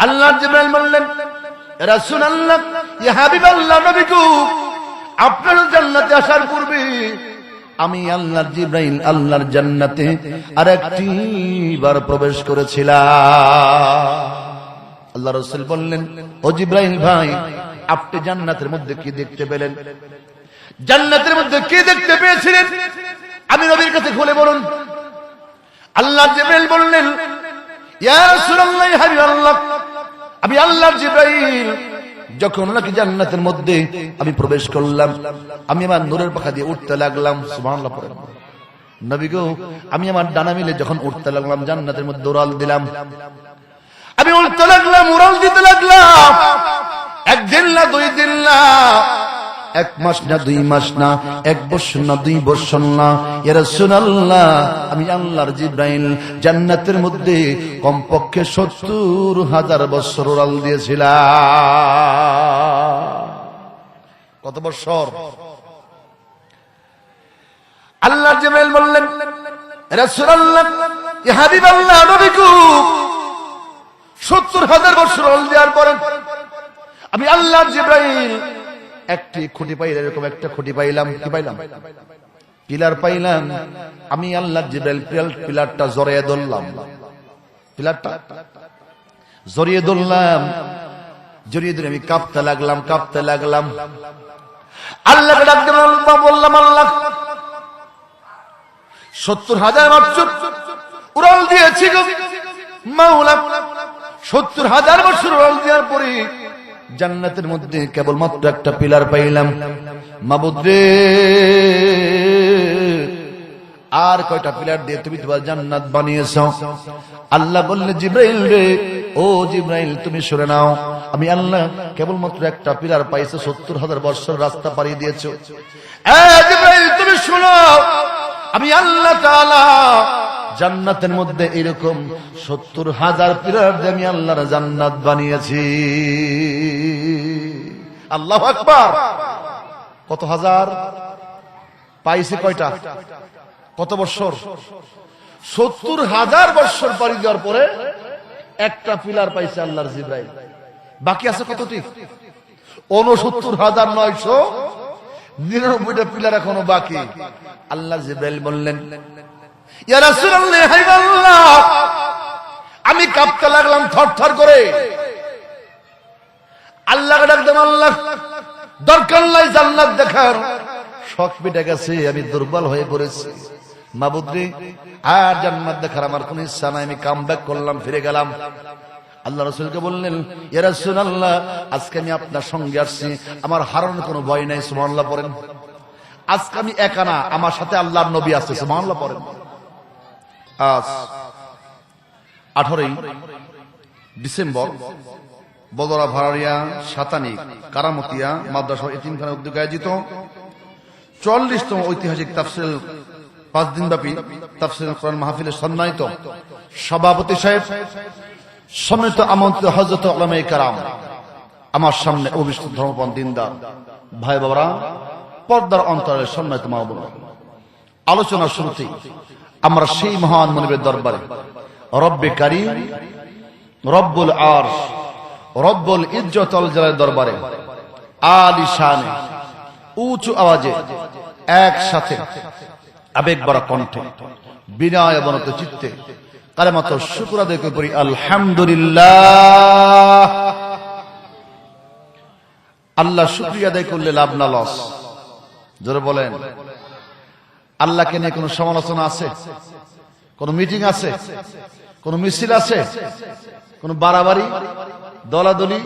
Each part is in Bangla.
আল্লাহ জিবরাইল বললেন, রাসূলুল্লাহ, ইয়া হাবিবাল্লাহ, নবী গো, আপনার জান্নাতে আসার পূর্বে আমি আল্লাহর জিবরাইল আল্লাহর জান্নাতে আরেকটি বার প্রবেশ করেছিলাম। আল্লাহ রাসূল বললেন, ও জিবরাইল ভাই, আপনি জান্নাতের মধ্যে কি দেখতে পেলেন? জান্নাতের মধ্যে কি দেখতে পেয়েছিলেন আমি নবীর কাছে খুলে বলুন। আল্লাহ জিবরাইল বললেন, ইয়া রাসূলুল্লাহ, ইয়া হাবিবাল্লাহ, আমি আল্লাহর জিবরাইল যখন নাকি জান্নাতের মধ্যে আমি প্রবেশ করলাম, আমি আমার নূরের পাখা দিয়ে উঠতে লাগলাম। সুবহানাল্লাহ পড়েন। নবী গো, আমি আমার ডানা মিলে যখন উঠতে লাগলাম, জান্নাতের মধ্যে উড়াল দিলাম। আমি উঠতে লাগলাম, উড়াল দিতে লাগলাম। একদিন না, দুই দিন না, এক মাস না, 2 মাস না, 1 বছর না, 2 বছর না, ইয়া রাসূলুল্লাহ, আমি আল্লাহর জিবরাইল জান্নাতের মধ্যে কমপক্ষে 70,000 বছর উড়াল দিয়েছিলাম। কত বছর? আল্লাহর জিবরাইল বললেন, রাসূলুল্লাহ, ইয়া হাবিবাল্লাহ, নবী গো, 70,000 বছর উড়াল দেওয়ার পরে আমি আল্লাহর জিবরাইল একটি খুঁটি পাইলাম, এরকম একটা খুঁটি পাইলাম। কি পাইলাম? পিলার পাইলাম। আমি আল্লাহর জিবরাইল পিলারটা জড়িয়ে ধরলাম, পিলারটা জড়িয়ে ধরলাম। জড়িয়ে ধরে আমি কাঁপতে লাগলাম, কাঁপতে লাগলাম। আল্লাহকে ডাকতে বললাম, আল্লাহ, 70,000 বছর উড়াল দিয়েছি গো মাওলা, 70,000 বছর উড়াল দেওয়ার পরে জান্নাতের মধ্যে কেবলমাত্র একটা পিলার পাইলাম। মাবুদ রে, আর কয়টা পিলার দিয়ে তুমি তোমার জান্নাত বানিয়েছ? আল্লাহ বললেন, জিবরাইল রে, ও জিবরাইল, তুমি শুনে নাও, আমি আল্লাহ কেবলমাত্র একটা পিলার পাইছো, 70,000 বছর রাস্তা পাড়ি দিয়েছো। জিবরাইল, তুমি শুনো, আমি আল্লাহ তাআলা জান্নাতের মধ্যে এরকম 70,000 পিলার দিয়ে আমি আল্লাহর জান্নাত বানিয়েছি। আল্লাহু আকবার। কত হাজার পাইছে? কয়টা? কত বছর? 70,000 বছর পাড়ি দেওয়ার পরে একটা পিলার পাইছে আল্লাহর জিবরাইল। বাকি আছে কতটি? 69,999টা পিলার এখনো বাকি। আল্লাহ জিবরাইল বললেন, ইয়া রাসূলুল্লাহ, ইয়া হাবিবাল্লাহ, আমি কাঁপতে লাগলাম থরথর করে। আল্লাহকে ডাকলাম, আল্লাহ, দরকার নাই জান্নাত দেখার, শখ মিটে গেছে, আমি দুর্বল হয়ে পড়েছি। মাবুদ রে, আর জান্নাত দেখার আমার কোনো ইচ্ছা নাই। আমি কামব্যাক করলাম, ফিরে গেলাম। আল্লাহ রাসূলকে বললেন, ইয়া রাসূলুল্লাহ, আজকে আমি আপনার সঙ্গে আসছি, আমার হারানোর কোনো ভয় নাই। সুবহানাল্লাহ পড়েন। আজকে আমি একা না, আমার সাথে আল্লাহর নবী আছে। সুবহানাল্লাহ পড়েন। আজ 18ই ডিসেম্বর বদরা ভাড়ারিয়া সাতানিক কারামতিয়া মাদ্রাসা এতিমখানা উদ্যোগে আয়োজিত 44তম ঐতিহাসিক তাফসীর 5 দিনব্যাপী তাফসীরুল কোরআন মাহফিলের সম্মানিত সভাপতি সাহেব, সম্মানিত আমন্ত্রিত হযরত উলামায়ে কেরাম, আমার সামনে অভিষ্ট ধর্মপ্রাণ দিনদার ভাই বাবারা, পর্দার অন্তরালের সম্মানিত মা বোনেরা, আলোচনার শুরুতেই আমরা সেই মহান মনিবের দরবারে রব্বে কারীম, রব্বুল আরশ, রব্বুল ইজ্জতুল জালালের দরবারে আলিশানে উঁচু আওয়াজে একসাথে আবেগ ভরা কণ্ঠে বিনয় অবনত চিত্তে কালেমাত শুকর আদায় করি, আলহামদুলিল্লাহ। আল্লাহ শুকরিয়া আদায় করলে লাভ না লস? জোরে বলেন। আল্লাহকে নিয়ে কোন সমালোচনা আছে? কোন মিটিং আছে? কোন মিছিল আছে? কোন বাড়াবাড়ি, দলাদলি,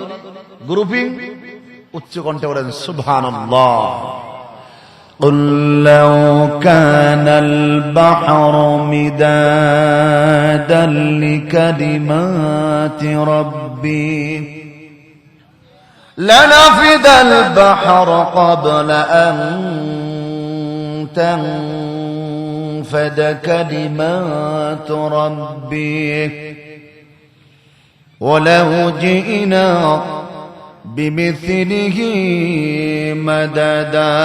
গ্রুপিং? উচ্চ কণ্ঠে বলেন সুবহানাল্লাহ। قل لو كان البحر مدادا لكلمات ربي لنفد البحر قبل أن تنفد كلمات ربي ولو جئنا بمثله مددا।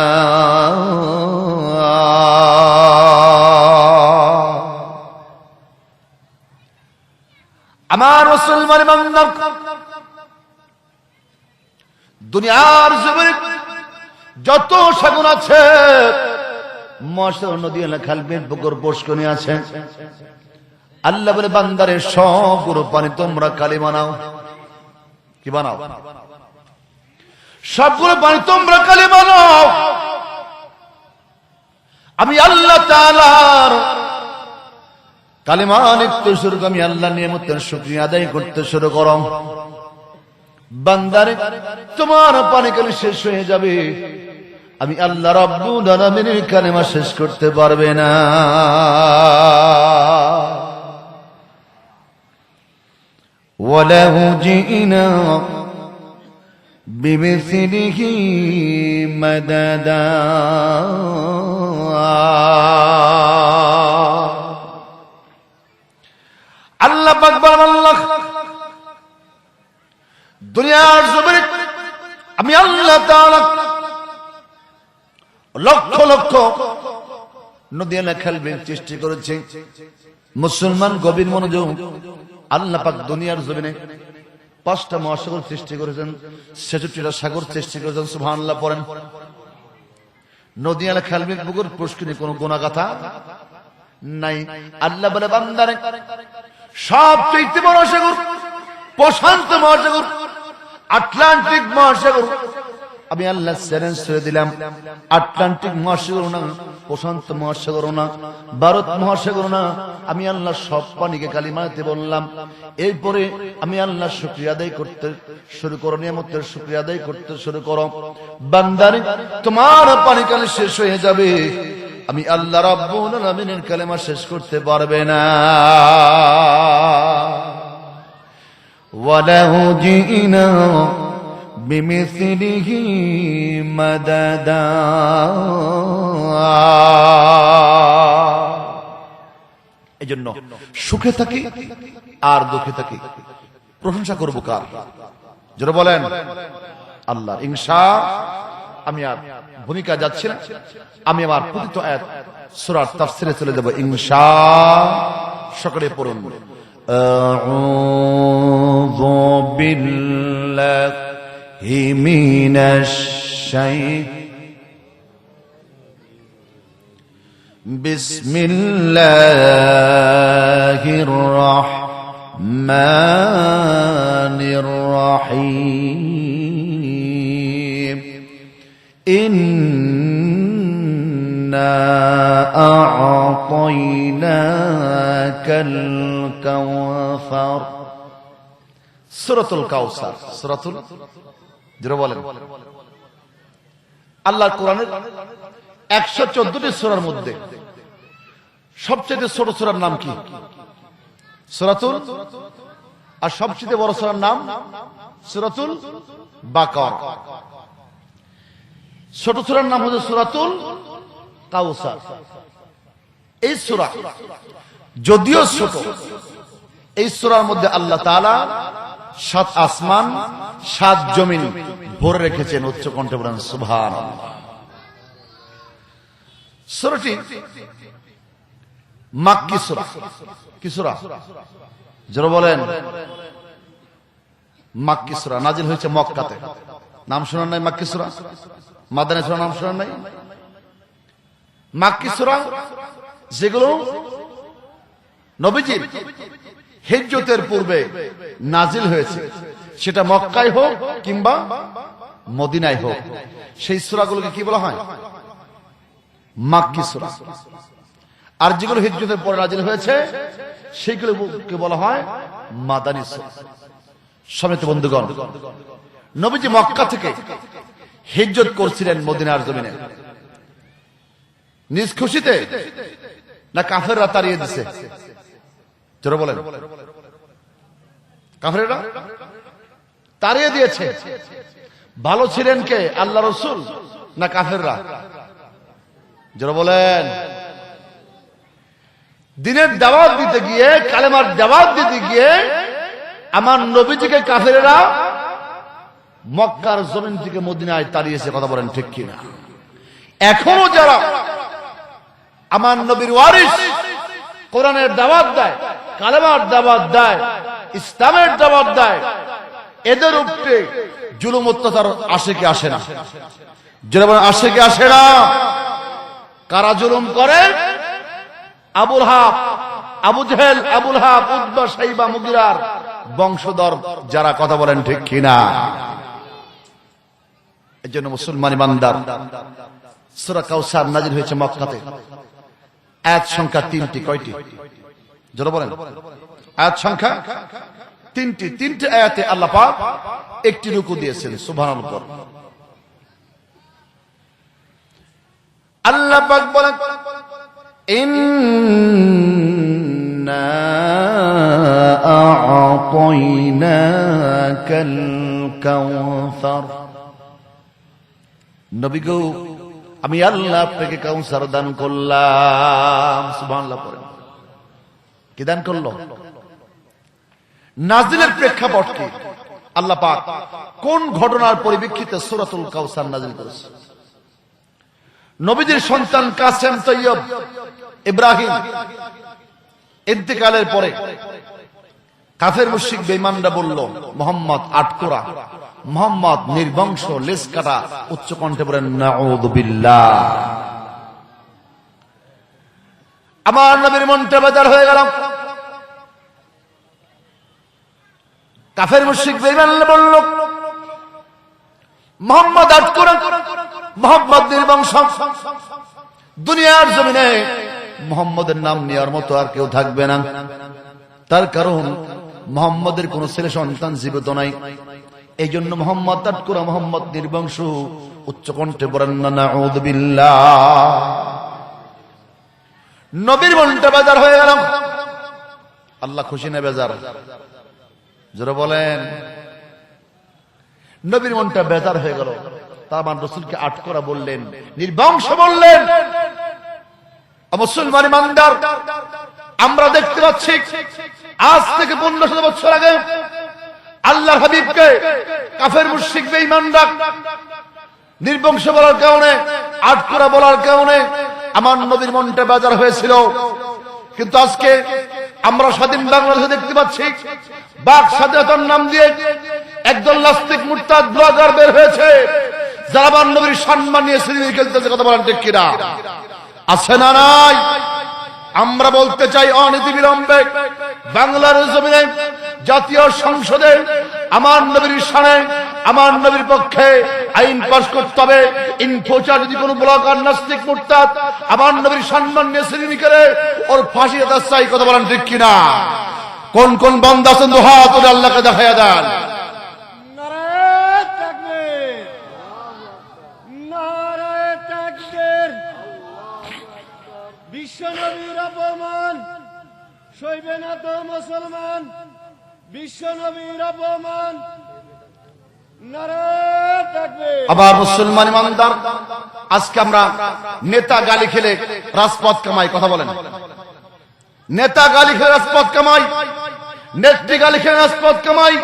আমার মুসলমান বান্দা, দুনিয়ার জমিনে যত সাগর আছে, মহাসাগর, নদী, খাল, বিল, পুকুর, পুষ্করিণী আছে, আল্লাহ বলে বান্দারে সবগুলো পানি তোমরা কালিমা নাও। কি বানাও? সবগুলো পানি তোমরা কালিমা নাও। আমি আল্লাহ তাআলার কালিমা নিতে শুরু করো, আমি আল্লাহ নিয়ামতের শুকরিয়া আদায় করতে শুরু করো। বান্দারে তোমার পানি কালি শেষ হয়ে যাবে, আমি আল্লাহ রাব্বুল আলামিনের কালিমা শেষ করতে পারবে না। ওয়ালাউ জিনা বিমিসলিহি মাদাদা, আল্লাহ পাক বলেন, আল্লাহ দুনিয়ার জমিনে আমি আল্লাহ তাআলা লক্ষ লক্ষ নদী, খাল, বিল সৃষ্টি করেছি। মুসলমান গভীর মনোযোগ, আল্লাহ পাক দুনিয়ার জমিনে 5টা মহাসাগর সৃষ্টি করেছেন, 66টা সাগর সৃষ্টি করেছেন। সুবহানাল্লাহ পড়েন। নদী, খাল, বিল, পুকুর, পুষ্করিণী কোনো গুণাগাথা নাই। আল্লাহ বলে বান্দারে সবচেয়ে বড় সাগর প্রশান্ত মহাসাগর, আটলান্টিক মহাসাগর, আমি আল্লাহ চ্যালেঞ্জ করে দিলাম, আটলান্টিক মহাসাগর না, প্রশান্ত মহাসাগর না, ভারত মহাসাগর না, আমি আল্লাহ সব পানিকে কালিমাতে বললাম। এরপরে আমি আল্লাহ শুকরিয়া আদায় করতে শুরু করো, নিয়ামতের শুকরিয়া আদায় করতে শুরু করো। বান্দারে তোমার পানি কালি শেষ হয়ে যাবে, আমি আল্লাহ রাব্বুল আলামিনের কালিমা শেষ করতে পারবে না। ওয়ালাউ জিনা বিমিসলিহি মাদাদা, এজন্য সুখে থাকি আর দুঃখে থাকি প্রশংসা করব কার? যারা বলেন আল্লাহ। ইনশাআল্লাহ আমি আর ভূমিকা যাচ্ছি না, আমি আমার পবিত্র আয়াত সূরার তাফসীরে চলে যাব ইনশাআল্লাহ। সকলে পড়ুন, আউযু বিল্লাহি মিনাশ বিসমিল্লাহির রাহমানির রাহিম। ইন্না আ'তাইনাকাল কাওসার। সূরাতুল কাউসার, সূরাতুল, যারা বলেন আল্লাহর কোরআনের 114টি সূরার মধ্যে সবচেয়ে ছোট সূরার নাম কি? সূরাতুল। আর সবচেয়ে বড় সূরার নাম সূরাতুল বাকারা। ছোট সূরার নাম হচ্ছে সূরাতুল কাউসার। এই সূরা যদিও ছোট, এই সূরার মধ্যে আল্লাহ তাআলা 7 আসমান 7 জমিন ভরে রেখেছেন। উচ্চ কণ্ঠে বলেন সুবহানাল্লাহ। সূরাটি মাক্কি সূরা। কি সূরা? যারা বলেন মাক্কি সূরা, নাজিল হয়েছে মক্কাতে। নাম শোনার নাই মাক্কি সূরা? মাদানী সূরা নাম শোনার নাই? মাক্কি সূরা যেগুলো নবীজির হিজরতের পূর্বে নাজিল হয়েছে, সেটা মক্কায় হোক কিংবা মদিনায় হোক, সেই সূরাগুলোকে কি বলা হয়? মাক্কি সূরা। আর যেগুলো হিজরতের পরে নাজিল হয়েছে সেইগুলোকে বলা হয় মাদানী সূরা। সম্মানিত বন্ধুগণ, নবীজি মক্কা থেকে হিজরত করছিলেন মদিনার জমিনে, নিজ খুশিতে না কাফেররা তাড়িয়ে দিছে? যারা বলেন কাফেররা তাড়িয়ে দিয়েছে। ভালো ছিলেন কে, আল্লাহ রাসূল না কাফেররা? যারা বলেন দিনের দাওয়াত দিতে গিয়ে, কালেমার দাওয়াত দিতে গিয়ে আমার নবীজিকে কাফেররা মক্কার জমিন থেকে মদিনায় তাড়িয়েছে। কথা বলেন ঠিক কিনা? এখনো যারা আমার নবীর ওয়ারিস কোরআনের দাওয়াত দেয়, কালেমার দাওয়াত দেয়, ইসলামের দাওয়াত দেয়, এদের উপরে জুলুম অত্যাচার আসে কি আসে না? যেমন আসে কি আসে না? কারা জুলুম করে? আবুল হাব, আবু জেহেল, আবুল হাব, উতবা, শাইবা, মুগিরার বংশধর যারা, কথা বলেন ঠিক কিনা? এই জন্য মুসলমান ইমানদার, সূরা কাউসার নাযিল হয়েছে মক্কাতে। আয়াত সংখ্যা 3টি। কয়টি? জোরে বলেন। আয়াত সংখ্যা 3টি। 3টে আয়াতে আল্লাহ পাক একটি রুকু দিয়েছেন। সুবহানাল্লাহ। আল্লাহ পাক বলেন, ইন্না আ'তাইনাকাল কাউসার। নবী গো, আমি আল্লাহ আপনাকে কাউসার দান করলাম। সুবহানাল্লাহ পড়েন। কি দান করলো? নাজিলের প্রেক্ষাপট কি? আল্লাহ পাক কোন ঘটনার পরিপ্রেক্ষিতে সূরাতুল কাউসার নাজিল করেছে? নবীজির সন্তান কাসেম তৈয়ব ইব্রাহিম ইন্তেকালের পরে কাফের মুশরিক বেঈমানরা বলল, মুহাম্মদ আটকোরা, মুহাম্মদ নির্বংশ, লেজ কাটা। উচ্চ কণ্ঠে বলেন নাউযু বিল্লাহ। আমার নবীর মনটা বেজার হয়ে গেল। কাফের মুশরিক বেঈমানরা বলল, মুহাম্মদ আটকোরা, মুহাম্মদ নির্বংশ। দুনিয়ার জমিনে মুহাম্মদের নাম নেওয়ার মতো আর কেউ থাকবে না। তার কারণ মুহাম্মদের কোন ছেলে সন্তান জীবিত নাই। এই জন্য মুহাম্মদ আটকোরা, মুহাম্মদ নির্বংশ। উচ্চ কণ্ঠে বলেন না নাউযু বিল্লাহ। নবীর মনটা বেজার হয়ে গেল। আল্লাহ খুশি না বেজার? জোরে বলেন। নবীর মনটা বেজার হয়ে গেল। তার রাসূলকে আটকোরা বললেন, নির্বংশ বললেন। মুসলমান ইমানদার, আমরা দেখতে পাচ্ছি আজ থেকে 1500 বছর আগে আল্লাহর হাবিবকে কাফের মুশরিক বেঈমানরা নির্বংশ বলার কারণে, আটকোরা বলার কারণে আমার নবীর মনটা বেজার হয়েছিল। কিন্তু আজকে আমরা স্বাধীন বাংলাদেশে দেখতে পাচ্ছি বাক স্বাধীনতার নাম দিয়ে একদল নাস্তিক মুরতাদ ব্লগার বের হয়েছে, যারা আমার নবীর সম্মান নিয়ে সিনেমা খেলতেছে। কথা বলেন ঠিক কিনা? আছে না নাই? আমরা বলতে চাই, অনীতি বিলম্বে বাংলার জমিনে জাতীয় সংসদে আমার নবীর শানে, আমার নবীর পক্ষে আইন পাস করতে হবে। ইন ফিউচার যদি কোনো ব্লগার নাস্তিক মুরতাদ আমার নবীর সম্মান নিয়ে সিনেমা খেলে, ওর ফাঁসি হতে চাই। কথা বলেন ঠিক কিনা? কোন কোন বান্দা আছেন দুহা করে আল্লাহকে দেখাইয়া দেন। বিশ্বনবীর অপমান সইবে না তো মুসলমান। বিশ্বনবীর অপমান। নারায়ে তাকবীর। আবার মুসলমান ইমানদার, আজকে আমরা নেতা গালি খেলে রাজপথ কামাই। কথা বলেন। নেতা গালি খেলে রাজপথ কামাই, নেত্রী গালি খেলে রাজপথ কামাই।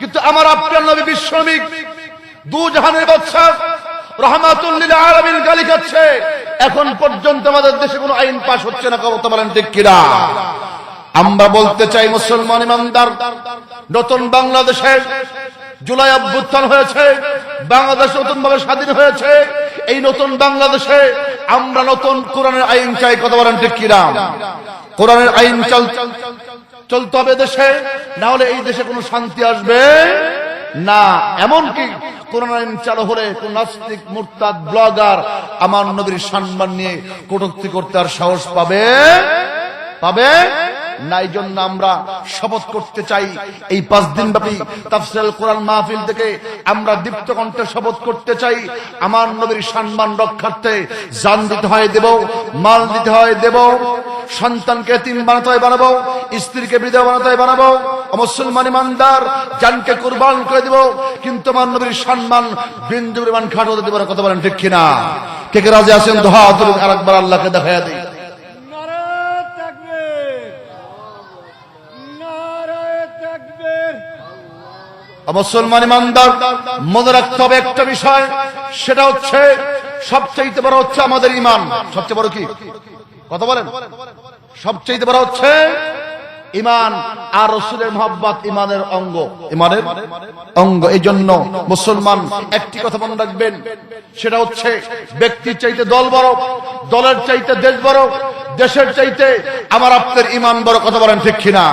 কিন্তু আমার আপনার নবী বিশ্বনবী দু জাহানের বাদশা রাহমাতুল লিল আলামিন গালি খাচ্ছে। এখন পর্যন্ত আমাদের দেশে কোনো আইন পাস হচ্ছে না। কথা বলেন ঠিক কিনা? আমরা বলতে চাই, মুসলমান ইমানদার, নতুন বাংলাদেশে জুলাই অভ্যুত্থান হয়েছে, বাংলাদেশ নতুন ভাবে স্বাধীন হয়েছে। এই নতুন বাংলাদেশে আমরা নতুন কোরআনের আইন চাই। কথা বলেন ঠিক কিনা? কোরআনের আইন চলতে হবে দেশে, না হলে এই দেশে কোনো শান্তি আসবে না। এমনকি কোরআন আইন চালু হলে কোন নাস্তিক মুরতাদ ব্লগার আমার নবীর সম্মান নিয়ে কটূক্তি করতে আর সাহস পাবে না। এই জন্য আমরা শপথ করতে চাই, এই 5 দিন ব্যাপী তাফসীরুল কোরআন মাহফিল থেকে আমরা দীপ্ত কণ্ঠে শপথ করতে চাই, আমার নবীর সম্মান রক্ষার্থে জান দিতে হয় দেব, মাল দিতে হয় দেব, সন্তানকে এতিম বানাতে হয় বানাবো, স্ত্রীকে বিধবা বানাতে হয় বানাবো। মুসলমান ইমানদার, জানকে কুরবান করে দেব, কিন্তু আমার নবীর সম্মান বিন্দু পরিমাণ খাটো হতে দেব না। কথা বলেন ঠিক কিনা? কে কে রাজি আছেন? দোয়া তুলুন, আরেকবার আল্লাহকে দেখাইয়া দিই। মুসলমান ইমানদার, মনে রাখতে হবে একটা বিষয়, সেটা হচ্ছে সবচেয়ে বড় হচ্ছে আমাদের ঈমান। সবচেয়ে বড় কি? কথা বলেন। সবচেয়ে বড় হচ্ছে ইমান আর রাসূলের মহব্বত ইমানের অঙ্গ, ইমানের অঙ্গ। এই জন্য মুসলমান একটি কথা মনে রাখবেন, সেটা হচ্ছে ব্যক্তির চাইতে দল বড়, দলের চাইতে দেশ বড়, দেশের চাইতে আমার আপনার ইমান বড়। কথা বলেন ঠিক কিনা?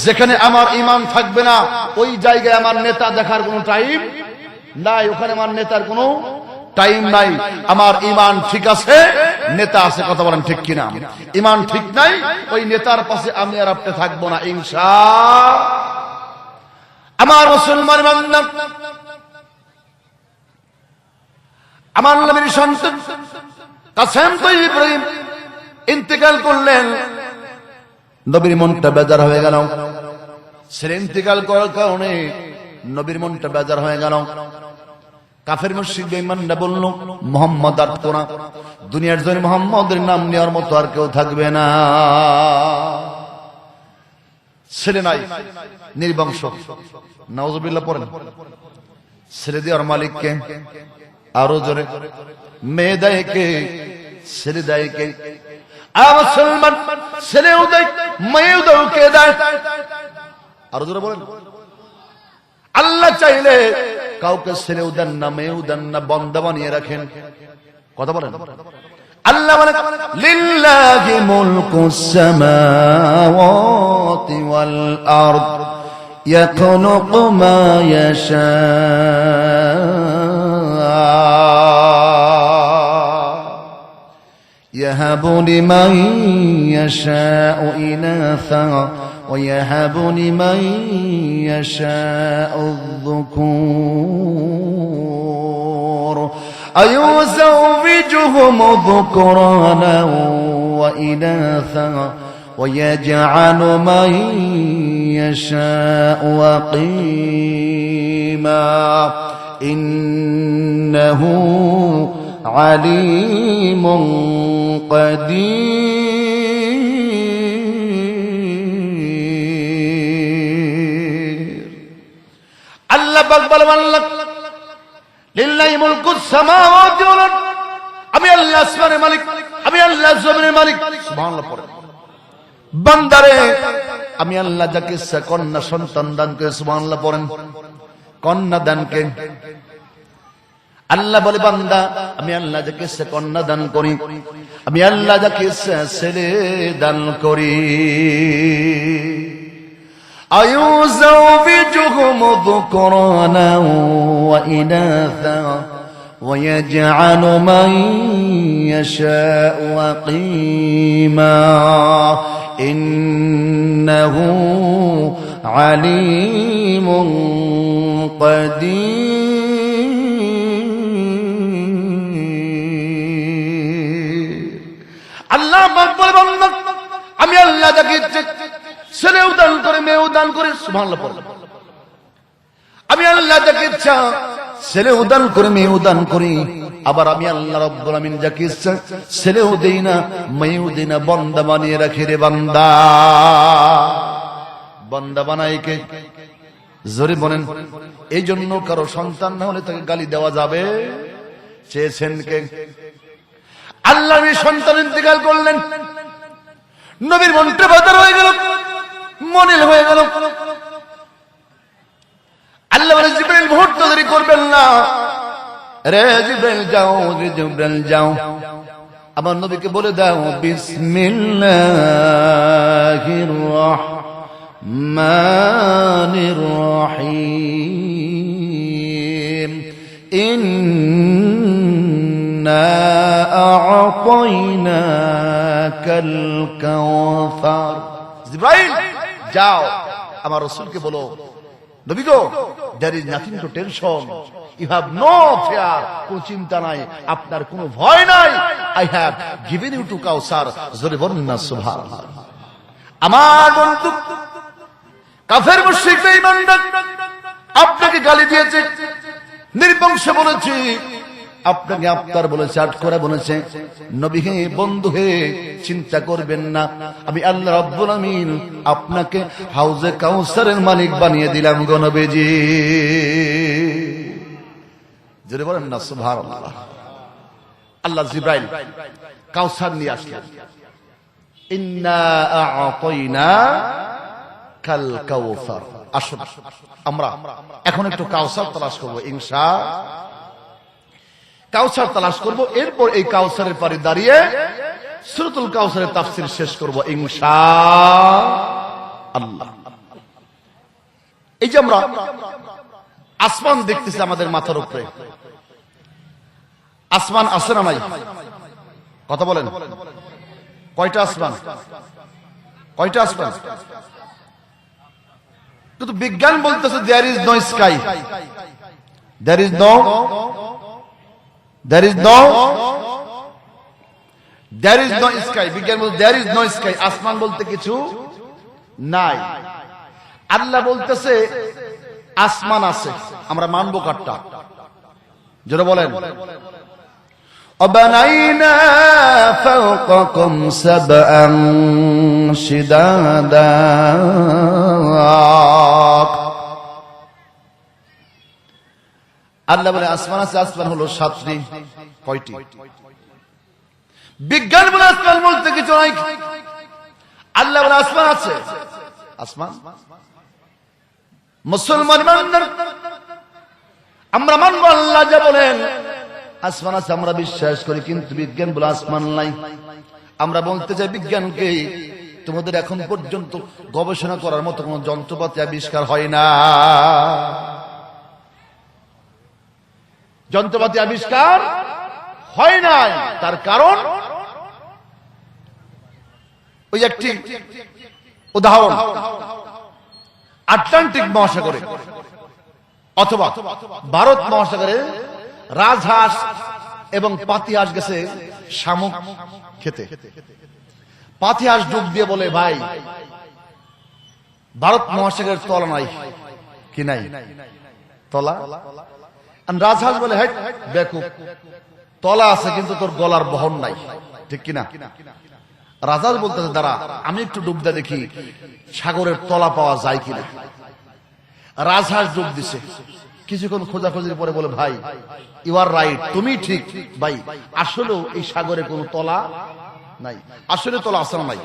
যেখানে আমার ইমান থাকবে না ওই জায়গায় আমার নেতা দেখার কোনো টাইম নাই, ওখানে আমার নেতার কোনো টাইম নাই। আমার ইমান ঠিক আছে, নেতা আছে। কথা বলেন ঠিক কিনা? ইমান ঠিক নাই, ওই নেতার পাশে আমি আর আপনি থাকবো না ইনশাআল্লাহ। আমার মুসলমান বান্দা, আমার নবীর সন্তান কাসেম তাইয়্যিব ইব্রাহিম ইন্তেকাল করলেন। নবীর মনটা বেজার হয়ে গেল। ছেলে ইন্তেকাল করার কারণে নবীর মনটা বেজার হয়ে গেল। কাফের মুশরিক বেঈমানরা বলল, মুহাম্মদ আর তো না, দুনিয়ার জন্য মুহাম্মদের নাম নেওয়ার মতো আর কেউ থাকবে না। ছেলে নাই, নির্বংশ। নাউযুবিল্লাহ পড়েন। ছেলে দেওয়ার মালিককে? আরো জোরে। মেয়ে দেয় কে? ছেলে দেয় কে? মুসলমান, ছেলেও দেয়, মেয়েও দেয়, কে দেয়? আরো জোরে বলেন। আল্লাহ চাইলে কাউকে ছেলেও দেন না, মেয়েও দেন না, বান্দা বানিয়ে রাখেন। কথা বলেন। আল্লাহ বলেন, লিল্লাহি মুলকুস সামাওয়াতি ওয়াল আরদ ইয়াখলুকু মা ইয়াশা ইয়াহাবু লিমান ইয়াশাউ ইনাসা ويهب لمن يشاء الذكور أيزوجهم ذكرانا وإناثا ويجعل من يشاء عقيما إنه عليم قدير লিল্লাহি মুলকুস সামাওয়াতি ওয়াল আরদ, আমি আল্লাহ আসমানের মালিক, আমি আল্লাহ জমিনের মালিক। সুবহানাল্লাহ পড়ে। বান্দারে আমি আল্লাহ যাকে ইচ্ছা কন্যা সন্তান দান করে, সুবহানাল্লাহ পড়েন। কন্যা দানকে আল্লাহ বলে, বান্দা আমি আল্লাহ যাকে ইচ্ছা কন্যা দান করি, আমি আল্লাহ যাকে ইচ্ছা ছেলে দান করি। أيزوجهم ذكرانا وإناثا ويجعل من يشاء عقيما إنه عليم قدير الله أكبر الله আমি আল্লাহ যাকে ছেলেও দান করে, মেয়েও দান করে। সুবহানাল্লাহ পড়ে। আমি আল্লাহ যাকে ইচ্ছা ছেলেও দান করে, মেয়েও দান করি। আবার আমি আল্লাহ রাব্বুল আমিন যাকে ইচ্ছা ছেলেও দেই না, মেয়েও দেই না, বান্দা বানিয়ে রাখি রে বান্দা। বান্দা বানাই কে? জোরে বলেন। এই জন্য কারো সন্তান না হলে তাকে গালি দেওয়া যাবে? চেয়েছেন কে? আল্লাহ সন্তান ইন্তেকাল করলেন, নবীর মনটা বাজার হয়ে গেল, মনিল হয়ে গেল। আল্লাহ বলে, জিবরাইল মুহূর্ত দেরি করবেন না, রে জিবরাইল যাও, রে জিবরাইল যাও, আমার নবীকে বলে দাও বিসমিল্লাহির রাহমানির রহিম ইন্না আ'তাইনাকাল কাওসার। জিবরাইল যাও, আমার রাসূলকে বলো, নবী গো, there is nothing to tension, you have no fear, কোন চিন্তা নাই, আপনার কোনো ভয় নাই, I have given you to কাউসার। জোরে বলুন না সুবহানাল্লাহ। আমার বন্ধু কাফের মুশরিক বেঈমানরা আপনাকে গালি দিয়েছে, নির্বংশ বলেছে, আপনাকে আফতার বলেছে, আট করে বলেছে। নবী হে, বন্ধু হে, চিন্তা করবেন না, আমি আল্লাহ রাব্বুল আমিন আপনাকে হাউজে কাউসারের মালিক বানিয়ে দিলাম গো নবীজি। জোরে বলেন না সুবহানাল্লাহ। আল্লাহ জিবরাইল কাউসার নিয়ে আসলেন। ইন্না আ'তাইনা কাল কাউসার। আসুন আমরা এখন একটু কাউসার তালাশ করব, কাউসার তালাশ করব। এরপর এই কাউসারের পারে দাঁড়িয়ে সূরাতুল কাউসারের তাফসীর শেষ করব ইনশাআল্লাহ। এই যে আমরা আসমান দেখতেছি আমাদের মাথার উপরে, আসমান আছে না নাই? কথা বলেন, কয়টা আসমান? কয়টা আসমান? কিন্তু বিজ্ঞান বলতেছে there is no sky, there is no sky। বিজ্ঞান বলতে there is no sky, আসমান বলতে কিছু নাই। আল্লাহ বলতেছে আসমান আছে, আমরা মানবো কাটটা? যারা বলেন وَبَنَيْنَا فَوْقَكُمْ سَبْعًا شِدَادًا। আল্লাহ বলে আসমান আছে, আসমান হলো 7টি। কয়টি? বিজ্ঞান বলে আসমান বলতে কিছু নাই, আল্লাহ বলে আসমান আছে। আসমান মুসলমান আমরা মানবো আল্লাহ যা বলেন আসমান আছে, আমরা বিশ্বাস করি। কিন্তু বিজ্ঞান বলে আসমান নাই। আমরা বলতে চাই বিজ্ঞানকে তোমাদের এখন পর্যন্ত গবেষণা করার মতো কোন যন্ত্রপাতি আবিষ্কার হয় না, যন্ত্রপাতি আবিষ্কার হয় নাই। তার কারণ ওই একটি উদাহরণ, আটলান্টিক মহাসাগরে অথবা ভারত মহাসাগরে রাজহাঁস এবং পাতিহাঁস গেছে শামুক খেতে। পাতিহাঁস ডুব দিয়ে বলে ভাই ভারত মহাসাগরের তলা নাই। কি নাই? তলা। রাজহাঁস বলে হ্যাঁ বেকুব, তলা আছে কিন্তু তোর গলার বহন নাই। ঠিক কিনা? রাজহাঁস বলতেছে দাঁড়া আমি একটু ডুব দিয়ে দেখি সাগরের তলা পাওয়া যায় কিনা। রাজহাঁস ডুব দিছে, কিছুক্ষণ খোঁজাখুঁজির পরে বলে ভাই ইউ আর রাইট, তুমি ঠিক ভাই, আসলেও এই সাগরে কোনো তলা নাই। আসলে তলা আছে না নাই?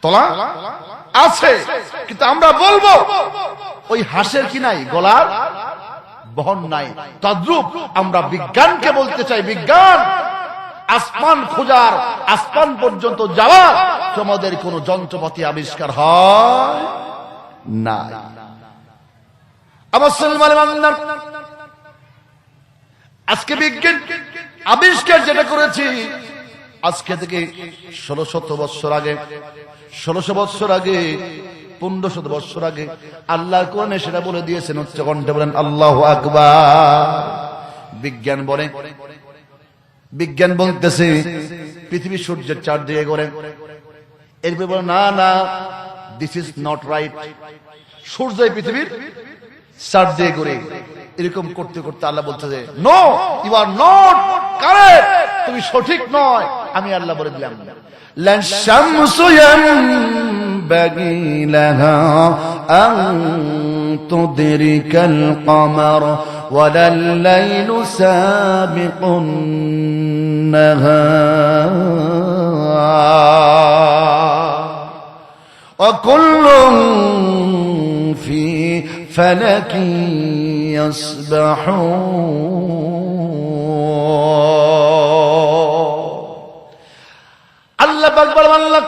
তলা আছে, কিন্তু আমরা বলবো ওই হাঁসের কি নাই? গলার বহন নাই। তদ্রূপ আমরা বিজ্ঞানকে বলতে চাই বিজ্ঞান আসমান খোঁজার, আসমান পর্যন্ত যাওয়ার তোমাদের কোন যন্ত্রপাতি আবিষ্কার হয় না। আজকে বিজ্ঞান আবিষ্কার যেটা করেছি আজকে থেকে 1600 বছর আগে, 1600 বছর আগে, 1500 বছর আগে আল্লাহ কোরআনে সেটা বলে দিয়েছেন। উচ্চ কণ্ঠে বলেন আল্লাহু আকবার। বিজ্ঞান বলে, বিজ্ঞান বলতেছে পৃথিবী সূর্যের চারদিকে ঘোরে। এরপরে বলে না না দিস ইজ নট রাইট, সূর্য পৃথিবীর চারদিকে ঘোরে। এরকম করতে করতে আল্লাহ বলতেছে no you are not correct, তুমি সঠিক নয়। আমি আল্লাহ বলে দিলাম লান শামসু ইয়ানবাগি লাহা আন তুদরিকাল কমার ওয়ালাল লাইলু সাবিকুন নাহার ওয়া কুল্লুন ফি ফালাকি ইয়াসবাহুন। আল্লাহ পাক বলেন আল্লাহ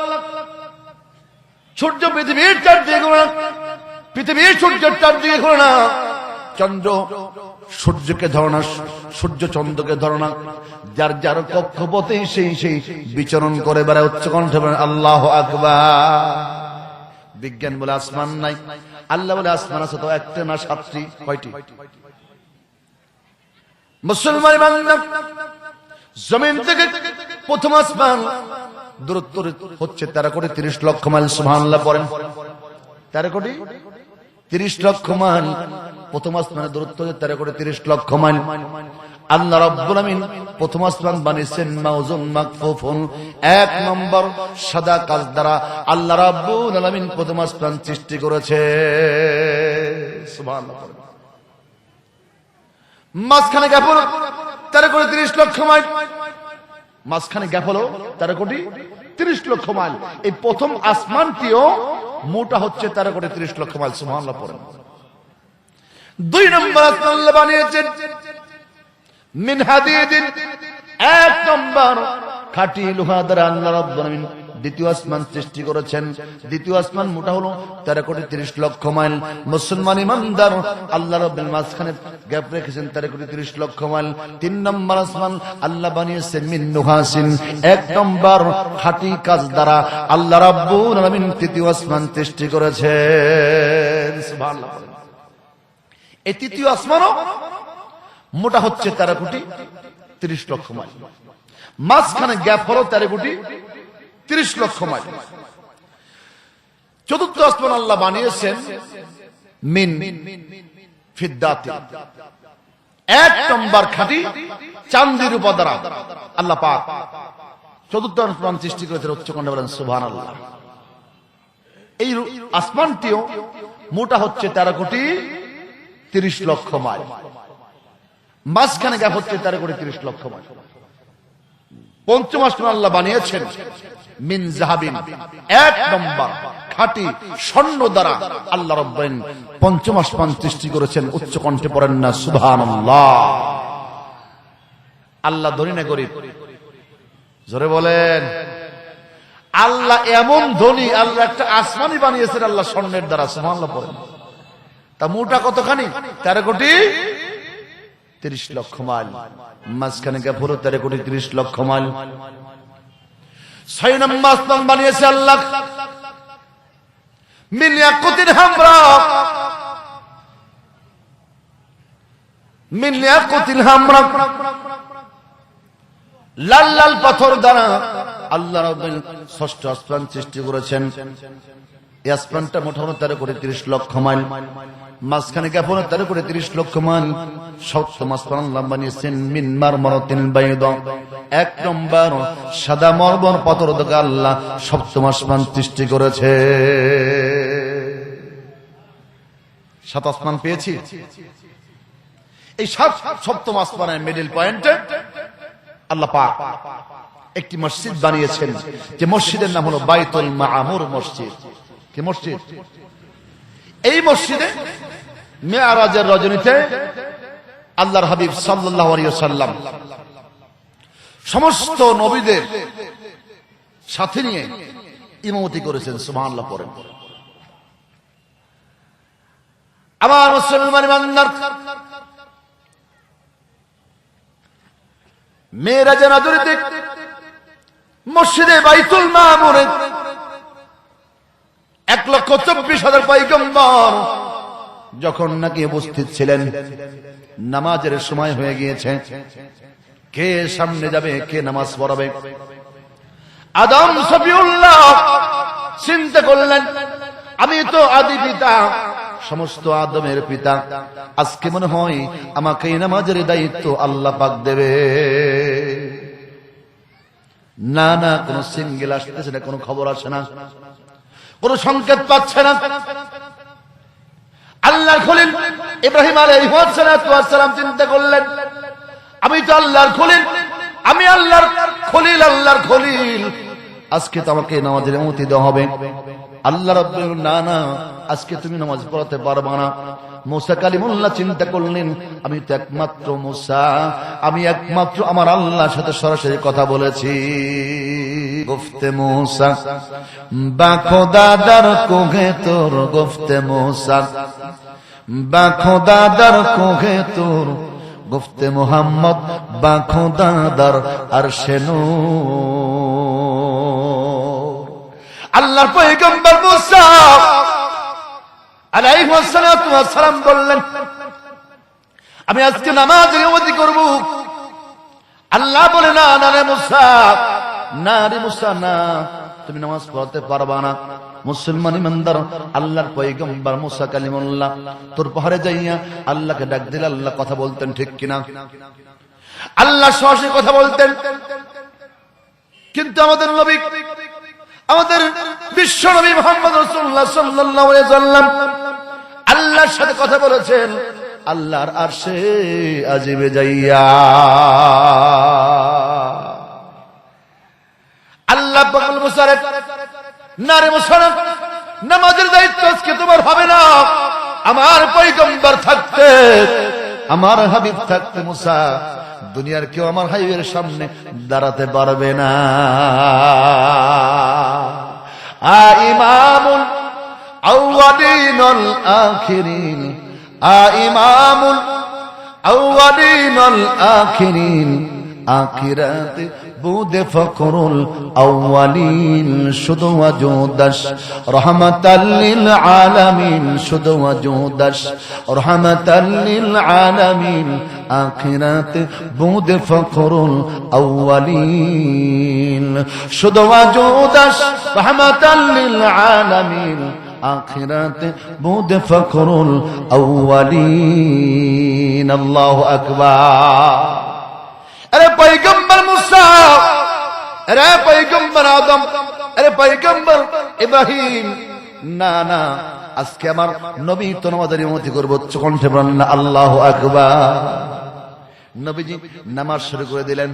সূর্য পৃথিবীর চারদিকে ঘোরে না, পৃথিবীর সূর্যের চারদিকে ঘোরে না, চন্দ্র সূর্যকে ধরে না, সূর্য চন্দ্রকে ধরে না, যার যার কক্ষপথে সেই সেই বিচরণ করে বেড়ায়। উচ্চ কণ্ঠে বলেন আল্লাহু আকবার। বিজ্ঞান বলে আসমান নাই, আল্লাহ বলে আসমান আছে। তো একটা না 7টি? কয়টি? মুসলমান বান্দা জমিন থেকে প্রথম আসমান দূরত্ব হচ্ছে 13 কোটি 30 লক্ষ মাইল। সুবহানাল্লাহ পড়েন। 13 কোটি 30 লক্ষ মাইল প্রথম আসমানের দূরত্ব 13 কোটি 30 লক্ষ মাইল। আল্লাহ রাব্বুল আমিন প্রথম আসমান বানিয়েছেন মাউজুন মাকফুফুন, 1 নম্বর সাদা কাজ দ্বারা আল্লাহ রাব্বুল আলামিন প্রথম আসমান সৃষ্টি করেছে। সুবহানাল্লাহ। মাঝখানে গ্যাপ হলো 13 কোটি 30 লক্ষ মাইল, মাঝখানে গ্যাপ হলো 13 কোটি 30 লক্ষ মাইল। এই প্রথম আসমানটিও মোটা হচ্ছে 13 কোটি 30 লক্ষ মাইল। সুবহানাল্লাহ পড়েন। 2 নম্বর আসমান আল্লাহ বানিয়েছেন মিন হাদিদিন, 1 নম্বর খাঁটি লোহা দ্বারা আল্লাহ রাব্বুল আলামিন দ্বিতীয় আসমান সৃষ্টি করেছেন। দ্বিতীয় আসমান মোটা হলো 13 কোটি 30 লক্ষ মাইল। মুসলমান ইমানদার আল্লাহ রাব্বুল মাঝখানে গ্যাপ রেখেছেন 13 কোটি 30 লক্ষ মাইল। 3 নম্বর আসমান আল্লাহ বানিয়েছেন মিন নুহাসিন, 1 নম্বর খাঁটি কাজ দ্বারা আল্লাহ রাব্বুল আলামিন তৃতীয় আসমান সৃষ্টি করেছেন। সুবহানাল্লাহ। এই তৃতীয় আসমানও মোটা হচ্ছে 13 কোটি 30 লক্ষ মাইল। মাঝখানে গ্যাপ হলো 13 কোটি 30 লক্ষ মাইল। চতুর্থ আসমান আল্লাহ বানিয়েছেন মিন ফিদ্দাতি, 1 নম্বর খাঁটি চাঁদির উপর দ্বারা আল্লাহ পাক চতুর্থ আসমান সৃষ্টি করেছেন। উচ্চকণ্ঠে বলেন সুবহানাল্লাহ। এই আসমানটিও মোটা হচ্ছে 13 কোটি 30 লক্ষ মাইল। মাঝখানে গ্যাপ হচ্ছে 13 কোটি 30 লক্ষ মাইল। পঞ্চম আসমান আল্লাহ বানিয়েছেন মিন যাহাবিন, 1 নম্বর খাঁটি স্বর্ণ দ্বারা আল্লাহ রাব্বুল পঞ্চম আসমান সৃষ্টি করেছেন। উচ্চ কণ্ঠে পড়েন না সুবহানাল্লাহ। আল্লাহ ধনী না গরিব? জোরে বলেন। আল্লাহ এমন ধনী, আল্লাহ একটা আসমানই বানিয়েছেন আল্লাহ স্বর্ণের দ্বারা। সুবহানাল্লাহ পড়েন। তা মোটা কতখানি? 13 কোটি 30 লক্ষ মাইল। মাঝখানে গ্যাপ হলো 13 কোটি 30 লক্ষ মাইল। 6 নম্বর আসমান বানিয়েছে আল্লাহ মিন ইয়াকুতিন হামরা, মিন ইয়াকুতিন হামরা, লাল লাল পাথর দ্বারা আল্লাহ রাব্বুল ষষ্ঠ আসমান সৃষ্টি করেছেন। এই আসমানটা মোটা হলো 13 কোটি 30 লক্ষ মাইল। মাঝখানে গ্যাপ হলো 13 কোটি 30 লক্ষ মাইল। সপ্তম আসমান আল্লাহ বানিয়েছেন মিন মারমারাতিন বাইদা, 1 নম্বর সাদা মরমর পাথর দ্বারা আল্লাহ সপ্তম আসমান সৃষ্টি করেছে। 7 আসমান পেয়েছি। এই সপ্তম আসমানের মিডল পয়েন্টে আল্লাহ পাক একটি মসজিদ বানিয়েছেন, যে মসজিদের নাম হলো বাইতুল মামুর মসজিদ। কি মসজিদ? এই মসজিদে মেরাজের রজনীতে আল্লাহর হাবিব সাল্লাল্লাহু আলাইহি ওয়াসাল্লাম সমস্ত নবীদের সাথে নিয়ে ইমামতি করেছেন। সুবহানাল্লাহ পড়েন। আমার মুসলমান বান্দার, মেরাজের রজনীতে মসজিদে বাইতুল মামুরে 1,24,000 পয়গম্বর যখন নাকি উপস্থিত ছিলেন, নামাজের সময় হয়ে গিয়েছে। কে সামনে যাবে, কে নামাজ পড়াবে? আদম সফিউল্লাহ চিন্তা করলেন, আমি তো আদি পিতা, সমস্ত আদমের পিতা, আজকে মনে হয় আমাকে এই নামাজের দায়িত্ব আল্লাহ পাক দেবে। না না, কোন সিঙ্গেল আসতেছে না, কোন খবর আসে না, কোন সংকেত পাচ্ছে না। আল্লাহর খলিল ইব্রাহিম আলাইহিস সালাম চিন্তা করলেন, আমি তো আল্লাহর খলিল, আমি আল্লাহর খলিল, আল্লাহর খলিল, আজকে তো আমাকে নামাজের অনুমতি দেওয়া হবে। আল্লাহ রাব্বুল না না, আজকে তুমি নামাজ পড়াতে পারবে না। মুসা কালিমুল্লাহ চিন্তা করলেন, আমি তো একমাত্র মুসা, আমি একমাত্র আমার আল্লাহর সাথে সরাসরি কথা বলেছি। গুফতে মুসা বা খোদাদার কোহে তোর, গুফতে মুসা বা খোদাদার কোহে তোর, গুফতে মুহাম্মদ বা খোদাদার আরশে নূর। আল্লাহর পয়গম্বর মুসা আলাইহিস সালাম বললেন, আমি আজকে নামাজের ইমামতি করব। আল্লাহ বলে, না না রে মুসা, না রে মুসা, না, তুমি নামাজ পড়াতে পারবা না। মুসলমান ইমানদার আল্লাহর পয়গম্বর মুসা কালিমুল্লাহ তোর পাহাড়ে যাইয়া আল্লাহকে ডাক দিলে আল্লাহ কথা বলতেন, ঠিক কিনা? আল্লাহ সরাসরি কথা বলতেন। কিন্তু আমাদের নবী, আমাদের বিশ্ব নবী মুহাম্মদ রাসূলুল্লাহ সাল্লাল্লাহু আলাইহি ওয়াসাল্লাম আল্লাহর সাথে কথা বলেছেন আল্লাহর আরশে আজিবে যাইয়া। আল্লাহ আল্লাহ পাকুল মুসারে নারে মুসারে নামাজের দায়িত্ব আজকে তোমার হবে না। আমার পয়গম্বর থাকতে, আমার হাবিব থাকতে মুসা দুনিয়ার কেউ আমার হাবিবের সামনে দাঁড়াতে পারবে না। ইমামুল আউয়ালিন ওয়াল আখিরিন, ইমামুল আউয়ালিন ওয়াল আখিরিন, আখিরাতে বুদে ফখরুল আউয়ালিন, শুধু ওয়াজুদাস রহমাতাল লিল আলামিন, শুধু ওয়াজুদাস রহমাতাল লিল আলামিন, আখিরাতে বুদে ফখরুল আউয়ালিন, শুধু ওয়াজুদাস রহমাতাল লিল আলামিন, আখিরাতে বুদে ফখরুল আউয়ালিন। আল্লাহু আকবার। अरे पैगंबर मूसा, अरे पैगंबर आदम, अरे पैगंबर इब्राहिम, ना ना আজকে আমার নবী তো নামাজের ইমামতি করব। কণ্ঠে বলেন না আল্লাহু আকবার। নবীজি নামাজ শুরু করে দিলেন,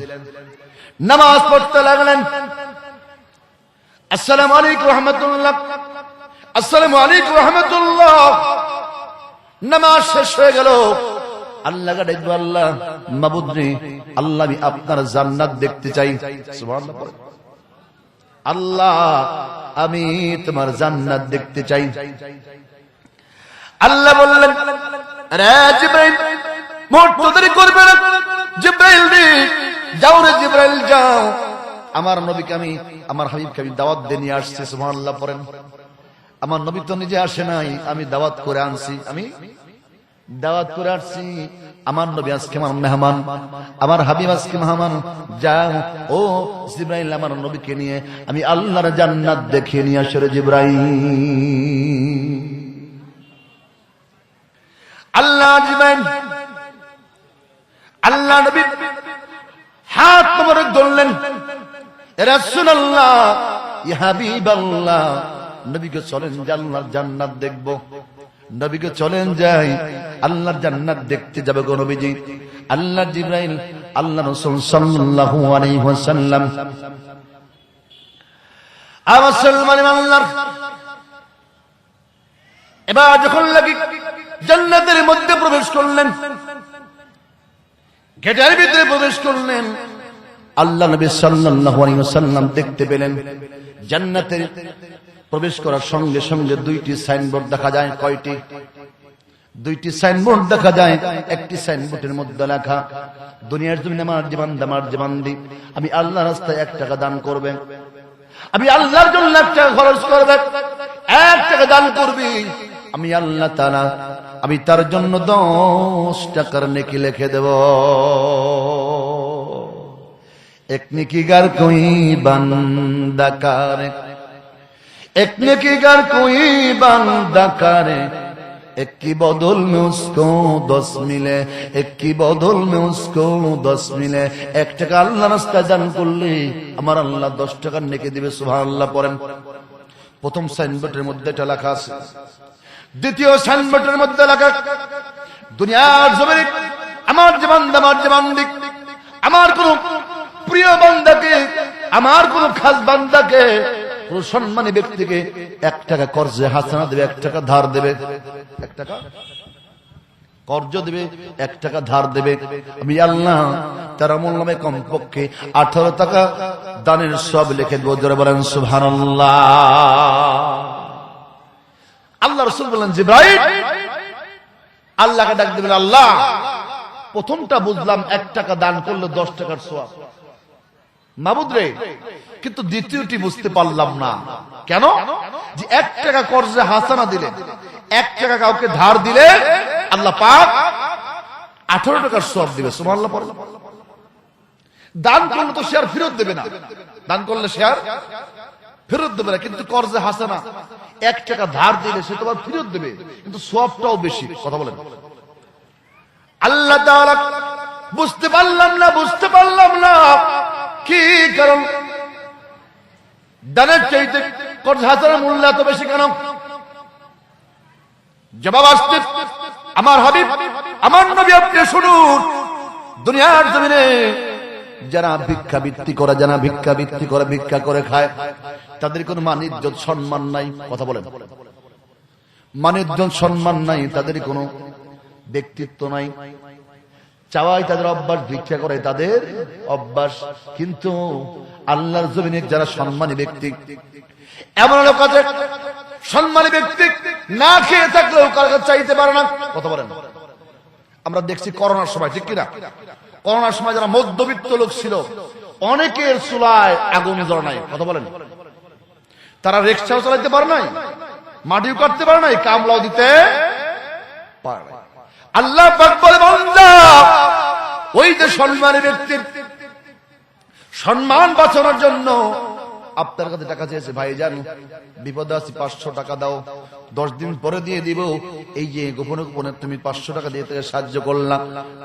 নামাজ পড়তে লাগলেন। আসসালামু আলাইকুম রাহমাতুল্লাহ, আসসালামু আলাইকুম রাহমাতুল্লাহ। নামাজ শেষ হয়ে গেল। আল্লাহকে ডাকবো, আল্লাহ মাবুদ রে, আল্লাহ আমি আপনার জান্নাত দেখতে চাই। সুবহানাল্লাহ। আল্লাহ আমি তোমার জান্নাত দেখতে চাই। আল্লাহ বললেন, আরে জিবরাইল মোট দেরি করবে না, জিবরাইল রে যাও, রে জিবরাইল যাও, আমার নবীকে আমি, আমার হাবিবকে আমি দাওয়াত দিয়ে নিয়ে আসছি। সুবহানাল্লাহ পড়েন। আমার নবী তো নিজে আসে নাই, আমি দাওয়াত করে আনছি, আমি দাওয়াত করে আসছি। আমার নবী আজকে আমার মেহমান, আমার হাবিব আজকে মেহমান। যাও ও জিবরাইল, আমার নবীকে নিয়ে আমি আল্লাহর জান্নাত দেখে নিয়ে আসে। জিবরাইল আল্লাহ জিবরাইল আল্লাহ নবী হাত মোবারক ধরলেন, রাসূলুল্লাহ ইয়া হাবিবাল্লাহ, নবীকে চলেন আল্লাহর জান্নাত দেখব। নবীকে চলেন যাই আল্লাহর জান্নাত দেখতে যাবে গো নবীজি। আল্লাহ জিবরাইল আল্লাহ রাসূল সাল্লাল্লাহু আলাইহি ওয়াসাল্লাম মুসলমান আল্লাহর এবার যখন লাগি জান্নাতের মধ্যে প্রবেশ করলেন, গেটের ভিতরে প্রবেশ করলেন, আল্লাহ নবী সাল্লাল্লাহু আলাইহি ওয়াসাল্লাম দেখতে পেলেন জান্নাতের প্রবেশ করার সঙ্গে সঙ্গে দুইটি সাইনবোর্ড দেখা যায়। কয়টি? দুইটি সাইনবোর্ড দেখা যায়। একটি সাইনবোর্ডের মধ্যে লেখা, দুনিয়ার জমিনে আমার জীবন দামার জীবন দি, আমি আল্লাহর রাস্তায় 1 টাকা দান করবে, আমি আল্লাহর জন্য 1 টাকা খরচ করবে, 1 টাকা দান করবি, আমি আল্লাহ তাআলা আমি তার জন্য 10 টাকার নেকি লিখে দেব। এক নেকিগার কোই বান্দা কারে, एक नेकीगार कोई बंदा करे, एक की बदल में उसको 10 मिले, एक की बदल में उसको 10 मिले। 1 টাকা আল্লাহর রাস্তায় দান করলে আমার আল্লাহ 10 টাকার নেকি দিবে। সুবহানাল্লাহ পড়েন। প্রথম সাইনবোর্ডের মধ্যে এটা লেখা আছে। দ্বিতীয় সাইনবোর্ডের মধ্যে লেখা, দুনিয়ার জমিনে আমার যে বান্দা, আমার যে বান্দি, আমার কোন প্রিয় বান্দাকে, আমার কোন খাস বান্দাকে, সম্মানী ব্যক্তিকে 1 টাকা কর্জে হাসানা দেবে, 1 টাকা ধার দেবে, 1 টাকা কর্জ দেবে, 1 টাকা ধার দেবে, আমি আল্লাহ তার আমল নামে কমপক্ষে 18 টাকা দানের সব লিখে দেব। জোরে বলেন সুবহানাল্লাহ। আল্লাহ রাসূল বলেন, জিবরাইল আল্লাহকে ডাক দিবেন, আল্লাহ প্রথমটা বুঝলাম 1 টাকা দান করলে 10 টাকার সওয়াব, মাবুদ রে, কিন্তু দ্বিতীয়টি বুঝতে পারলাম না। কেন? যে 1 টাকা কর্জে হাসানা দিলে, 1 টাকা কাউকে ধার দিলে আল্লাহ পাক 18 টাকার সওয়াব দিবে। সুবহানাল্লাহ পড়ো। দান করলে তো শেয়ার ফেরত দেবে না, দান করলে শেয়ার ফেরত দেবে না, কিন্তু কর্জে হাসানা 1 টাকা ধার দিলে সে তোমার ফেরত দেবে, কিন্তু সওয়াবটাও বেশি। কথা বলেন। আল্লাহ তাআলা বুঝতে পারলাম না, বুঝতে পারলাম না কি কারণ দানের চাইতে কর্জ হাসানার মূল্য এত বেশি কেন? জবাব আসছে, আমার হাবিব, আমার নবী আপনি শুনুন, দুনিয়ার জমিনে যারা ভিক্ষাবৃত্তি করে ভিক্ষা করে খায়, তাদের কোনো মান ইজ্জত সম্মান নাই। কথা বলেন, মান ইজ্জত সম্মান নাই, তাদের কোনো ব্যক্তিত্ব নাই। চাওয়াই তাদের অভ্যাস, ভিক্ষা করে তাদের অভ্যাস। কিন্তু আল্লাহর জমিনে যারা সম্মানী ব্যক্তি, এমন লোক আছে সম্মানী ব্যক্তি না খেয়ে থাকলেও কার কাছে চাইতে পারে না। কথা বলেন, আমরা দেখছি করোনার সময়, ঠিক কিনা? করোনার সময় যারা মধ্যবিত্ত লোক ছিল, অনেকের চুলায় আগুন জ্বলে নাই। কথা বলেন, তারা রিকশাও চালাইতে পারে নাই, মাটিও কাটতে পারে নাই, কামলাও দিতে পারে নাই। আল্লাহ পাক বলে, বান্দা, ওই যে সম্মানী ব্যক্তির সম্মান বাঁচানোর জন্য আপনার কাছে টাকা চেয়েছে, ভাই জান বিপদে আছি 500 টাকা দাও, 10 দিন পরে দিয়ে দিব। এই যে গোপনে গোপনে তুমি 500 টাকা দিয়ে তাকে সাহায্য করলা,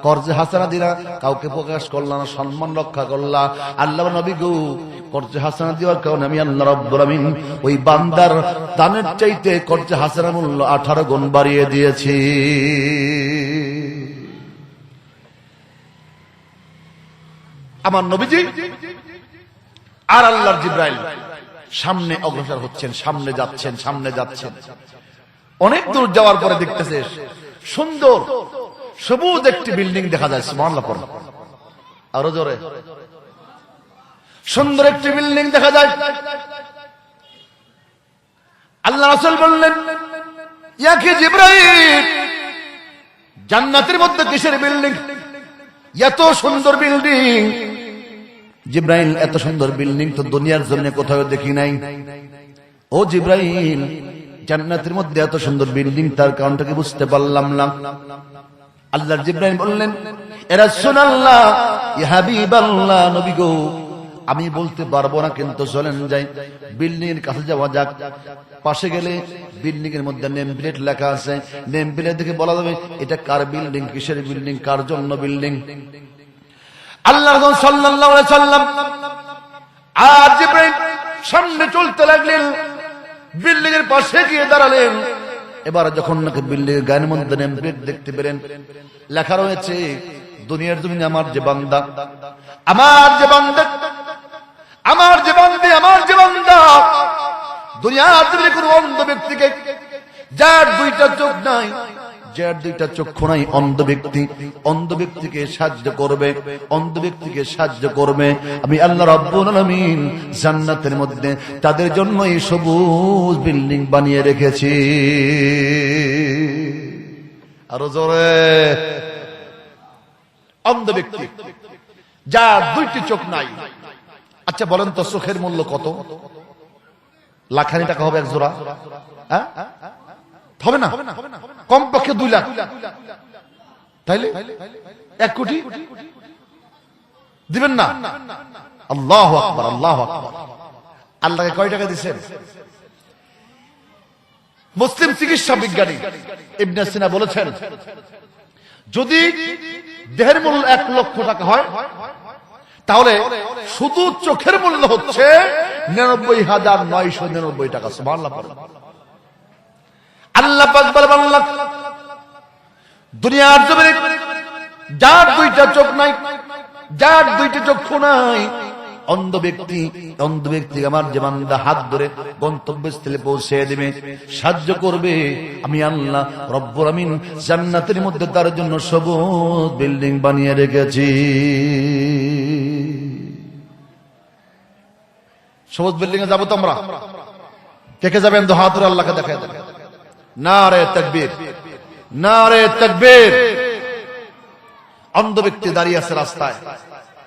কর্জে হাসানা দিলা, কাউকে প্রকাশ করলা না, সম্মান রক্ষা করলা। আল্লাহ নবী গো, কর্জে হাসানা দেওয়ার কারণে আমি আল্লাহ রাব্বুল আমিন ওই বান্দার দানের চাইতে কর্জে হাসানা মূল্য 18 গুণ বাড়িয়ে দিয়েছি। আমার নবীজি আর আল্লাহর জিবরাইল সামনে অগ্রসর হচ্ছেন, সামনে যাচ্ছেন। অনেক দূর যাওয়ার পরে দেখতেছে সুন্দর সবুজ একটি বিল্ডিং দেখা যায়। সুবহানাল্লাহ, পড়ো আরো জোরে। সুন্দর একটি বিল্ডিং দেখা যায়। আল্লাহ রাসূল বললেন, ইয়া কি জিবরাইল, জান্নাতের মধ্যে কিসের বিল্ডিং? এত সুন্দর বিল্ডিং। জিবরাইল, এত সুন্দর বিল্ডিং তো দুনিয়ার জমিনে কোথাও দেখি নাই। ও জিবরাইল, জান্নাতের মধ্যে এত সুন্দর বিল্ডিং, তার কারণটাকে বুঝতে পারলাম না। আল্লাহর জিবরাইল বললেন, এ রাসূলুল্লাহ, ইয়া হাবিবাল্লাহ, নবী গো, আমি বলতে পারবো না, কিন্তু চলেন যাই, বিল্ডিং এর কাছে যাওয়া যাক। পাশে গেলে বিল্ডিং এর মধ্যে নেম প্লেট লেখা আছে। নেম প্লেট দেখে বলা যাবে এটা কার বিল্ডিং, কিসের বিল্ডিং, কার জন্য বিল্ডিং। আল্লাহ রাসূল সাল্লাল্লাহু আলাইহি সাল্লাম আর জিবরাইল সামনে চলতে লাগলেন, বিল্ডিং এর পাশে গিয়ে দাঁড়ালেন। এবার যখন নাকি বিল্ডিং এর গায়ের মধ্যে নেম প্লেট দেখতে পেলেন, লেখা রয়েছে দুনিয়ার জমিনে আমার যে বান্দা, দুনিয়ার জমিনে কোন অন্ধ ব্যক্তিকে, যার 2টা চোখ নাই, যার 2টা চক্ষু নাই, অন্ধ ব্যক্তিকে সাহায্য করবে আমি আল্লাহ রাব্বুল আলামিন জান্নাতের মধ্যে তাদের জন্য এই সবুজ বিল্ডিং বানিয়ে রেখেছি। আরো জোরে। অন্ধ ব্যক্তি যার 2টি চোখ নাই। আচ্ছা বলেন তো, চোখের মূল্য কত? লাখানি টাকা হবে এক জোড়া? হবে না, কমপক্ষে 2 লাখ, তাইলে 1 কোটি দিবেন না? আল্লাহু আকবার, আল্লাহু আকবার। আল্লাহকে কয় টাকা দিবেন? মুসলিম চিকিৎসা বিজ্ঞানী ইবনে সিনা বলেছেন, যদি দেহের মূল্য 1 লক্ষ টাকা হয়, তাহলে শুধু চোখের মূল্য হচ্ছে 99,999 টাকা। সুবহানাল্লাহ। আল্লাহ পাক বলেন, দুনিয়ার জমিনে যার 2টা চোখ নাই, যার 2টি চক্ষু নাই, অন্ধ ব্যক্তি আমার যে বান্দা হাত ধরে গন্তব্যস্থলে পৌঁছে দেবে, সাহায্য করবে, আমি আল্লাহ রব্বুল আমিন জান্নাতের মধ্যে তার জন্য সবুজ বিল্ডিং বানিয়ে রেখেছি। সবুজ বিল্ডিং এ যাবো তো আমরা। কে কে যাবেন? হাত ধরে আল্লাহকে দেখায় দেন। নারে তাকবীর, নারে তাকবীর। অন্ধ ব্যক্তি দাঁড়িয়ে আছে রাস্তায়,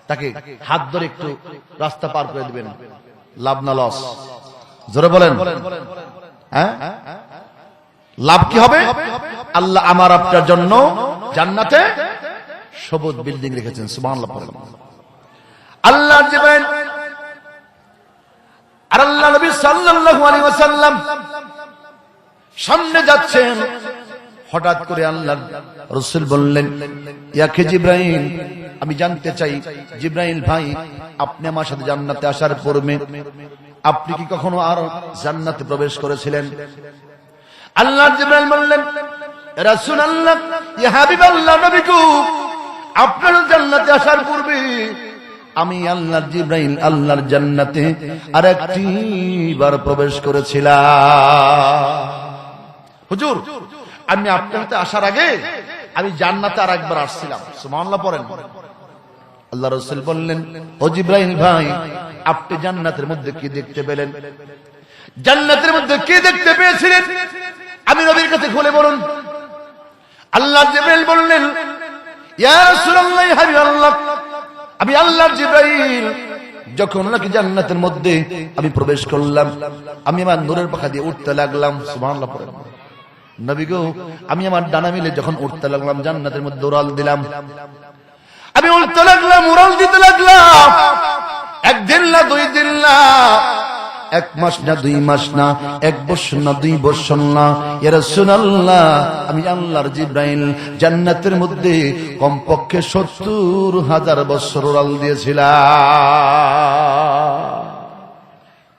তাকে হাত ধরে একটু রাস্তা পার করে দিবেন। লাভ না লস? জোরে বলেন। হ্যাঁ, লাভ কি হবে? আল্লাহ আমার আপনার জন্য জান্নাতে সবুজ বিল্ডিং রেখেছেন। সুবহানাল্লাহ। আল্লাহ জিবরাইল আর আল্লাহ নবী সাল্লাল্লাহু আলাইহি ওয়াসাল্লাম সামনে যাচ্ছেন। হঠাৎ করে আল্লাহ রাসূল বললেন, ইয়া কে জিবরাইল, আমি জানতে চাই জিবরাইল ভাই, আপনি আমার সাথে জান্নাতে আসার পূর্বে আপনি কি কখনো আর জান্নাতে প্রবেশ করেছিলেন? আল্লাহ জিবরাইল বললেন, রাসূলুল্লাহ, ইয়া হাবিবাল্লাহ, নবী গো, আপনার জান্নাতে আসার পূর্বে আমি আল্লাহর জিবরাইল আল্লাহর জান্নাতে আরেকটি বার প্রবেশ করেছিলাম। হুজুর, আমি আপনার হাতে আসার আগে আমি জান্নাতে আর একবার আসছিলাম। সুবহানাল্লাহ পড়েন। আল্লাহ রাসূল বললেন, ও জিবরাইল ভাই, আপনি জান্নাতের মধ্যে কি দেখতে পেলেন? জান্নাতের মধ্যে কি দেখতে পেয়েছিলেন আমি নবীর কাছে খুলে বলুন। আল্লাহ জিবরাইল বললেন, ইয়া রাসূলুল্লাহ, হাবিবাল্লাহ, আমি আল্লাহর জিবরাইল যখন নাকি জান্নাতের মধ্যে আমি প্রবেশ করলাম, আমি আমার নূরের পাখা দিয়ে উঠতে লাগলাম। সুবহানাল্লাহ পড়েন। নবী গো, আমি আমার ডানা মিলে যখন উঠতে লাগলাম, জান্নাতের মধ্যে উড়াল দিলাম। আমি উঠতে লাগলাম, উড়াল দিতে লাগলাম। একদিন না, দুই দিন না, এক মাস না, দুই মাস না, এক বছর না, দুই বছর না, ইয়া রাসূলুল্লাহ, আমি আল্লাহর জিবরাইল জান্নাতের মধ্যে কমপক্ষে ৭০,০০০ বছর উড়াল দিয়েছিলাম।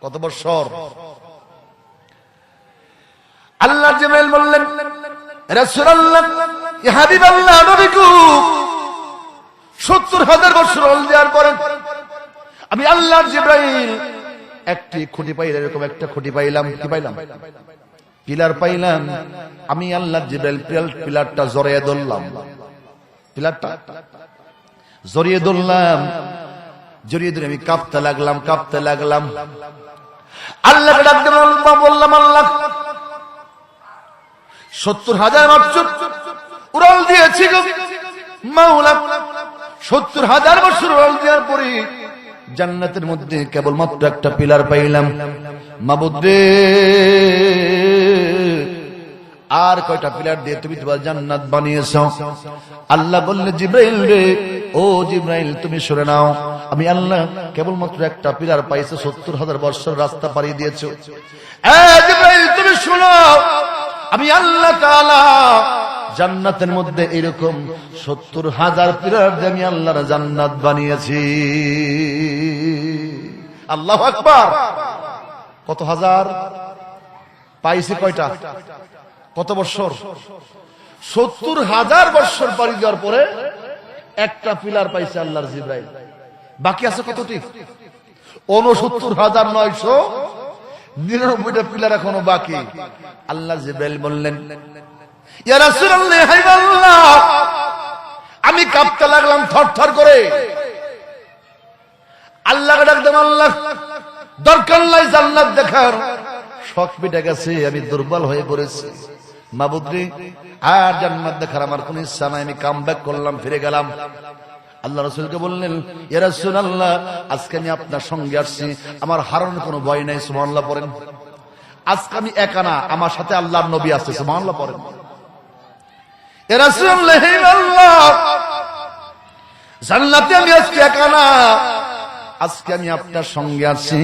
কত বছর? আল্লাহ জিবরাইল বললেন, রাসূলুল্লাহ, ইয়া হাবিবাল্লাহ, নবী গো, ৭০,০০০ বছর উড়াল দেওয়ার পরে আমি আল্লাহর জিবরাইল একটি খুঁটি পাইলাম, এরকম একটা খুঁটি পাইলাম। কি পাইলাম? পিলার পাইলাম। আমি আল্লাহর জিবরাইল পিলারটা জড়িয়ে ধরলাম, পিলারটা জড়িয়ে ধরলাম, জড়িয়ে ধরে আমি কাঁপতে লাগলাম, কাঁপতে লাগলাম। আল্লাহকে ডাকতে বললাম, আল্লাহ, ৭০,০০০ বছর উড়াল দিয়েছি গো মাওলা, ৭০,০০০ বছর উড়াল দেওয়ার পরে জান্নাতের মধ্যে কেবলমাত্র একটা পিলার পাইলাম। মাবুদ রে, আর কয়টা পিলার দিয়ে তুমি তোমার জান্নাত বানিয়েছো? আল্লাহ বললেন, জিবরাইল রে, ও জিবরাইল, তুমি শুনে নাও, আমি আল্লাহ কেবলমাত্র একটা পিলার পাইছো, ৭০,০০০ বছর রাস্তা পাড়ি দিয়েছো। জিবরাইল, তুমি শুনো, আমি আল্লাহ তাআলা জান্নাতের মধ্যে এরকম ৭০,০০০ পিলার দিয়ে আমি আল্লাহর জান্নাত বানিয়েছি। আল্লাহু আকবার। কত হাজার পাইছে? কয়টা? কত বছর? ৭০,০০০ বছর পাড়ি দেওয়ার পরে একটা পিলার পাইছে আল্লাহর জিবরাইল। বাকি আছে কতটি? ৬৯,৯৯৯টা পিলার এখনো বাকি। আল্লাহ জিবরাইল বললেন, ইয়া রাসূলুল্লাহ, হাবিবাল্লাহ, আমি কাঁপতে লাগলাম থরথর করে। আল্লাহকে ডাকলাম, আল্লাহ, দরকার নাই জান্নাত দেখার, শখ মিটে গেছে, আমি দুর্বল হয়ে পড়েছি। মাবুদ রে, আর জান্নাত দেখার আমার কোন ইচ্ছা নাই। আমি কামব্যাক করলাম, ফিরে গেলাম। আল্লাহ রাসূলকে বললেন, ইয়া রাসূলুল্লাহ, আজকে আমি আপনার সঙ্গে আসছি, আমার হারানোর কোনো ভয় নাই। সুবহানাল্লাহ পড়েন। আজকে আমি একা না, আমার সাথে আল্লাহর নবী আছে। সুবহানাল্লাহ পড়েন। ইয়া রাসূলুল্লাহ, জান্নাতে আমি আজকে একা না, আজকে আমি আপনার সঙ্গে আছি,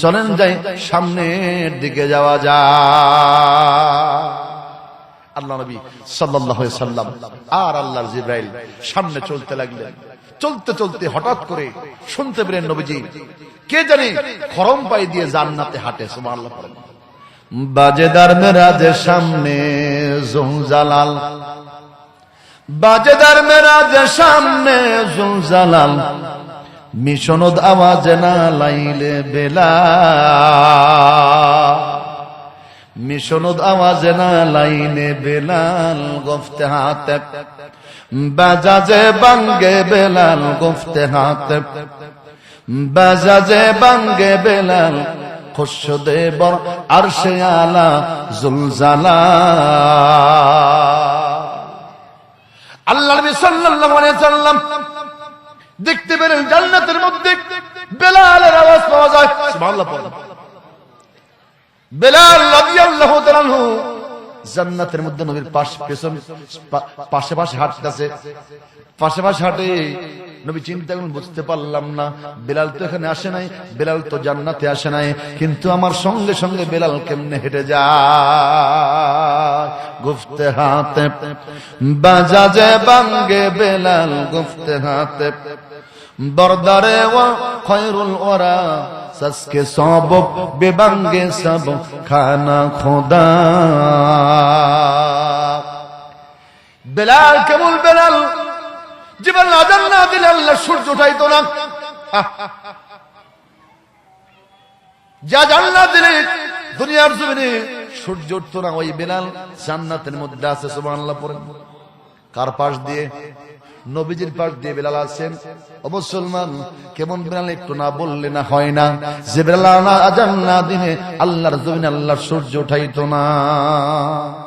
চলেন যাই, সামনের দিকে যাওয়া যায়। আল্লাহ নবী সাল্লাল্লাহু আলাইহি সাল্লাম আর আল্লাহর জিবরাইল সামনে চলতে লাগলেন। চলতে চলতে হঠাৎ করে শুনতে পেলেন নবীজি কে জানি খরম পায়ে দিয়ে জান্নাতে হাঁটে। সুবহানাল্লাহ পড়েন। বাজেদার মেরাজের সামনে জুলজালাল, বাজেদার মেরাজের সামনে জুলজালাল, মিশনদ আওয়াজ না লাইলে বেলাল, মিশনদ আওয়াজ না লাইনে বেলাল, গফতে হাতে বাজাজে বাঙ্গে বেলাল, গফতে হাতে বাজাজে বাঙ্গে বেলাল, খুশদে বর আরশে আলা জুলজালাল। আল্লাহ নবী সাল্লাল্লাহু আলাইহি ওয়াসাল্লাম দেখতে পেলেন জান্নাতের মধ্যে বেলালের আওয়াজ পাওয়া যায়। সুবহানাল্লাহ পড়েন। বেলাল রাদিয়াল্লাহু তাআলা আনহু জান্নাতের মধ্যে নবীর পাশে পাশে হাঁটতেছে, পাশে হাঁটে। নবী চিন্তা করলেন, বুঝতে পারলাম না, বেলাল তো এখানে আসে নাই, বেলাল তো জান্নাতে আসে নাই, কিন্তু আমার সঙ্গে সঙ্গে বেলাল কেমনে হেঁটে যায়। গুফতে হাতে বাজাজে বাঙ্গে বেলাল, গুফতে হাতে বরদারে ওয়া খয়রুল ওয়ারা, সসকে সবক বেবাঙ্গে সব খানা খোদা। বেলাল কেবল বেলাল, জীবন আজান না দিলে আল্লাহ সূর্য উঠাইতো না। যা জান্নাত দিলে দুনিয়ার জমিনে সূর্য উঠতো না, ওই বেলাল জান্নাতের মধ্যে আছে। সুবহানাল্লাহ পড়েন। কার পাশ দিয়ে? নবীজির পাশ দিয়ে বেলাল আছেন। ও মুসলমান, কেমন বেলাল একটু না বললে না হয় না, যে বেলাল আজান না দিনে আল্লাহর জমিনে আল্লাহর সূর্য উঠাইতো না।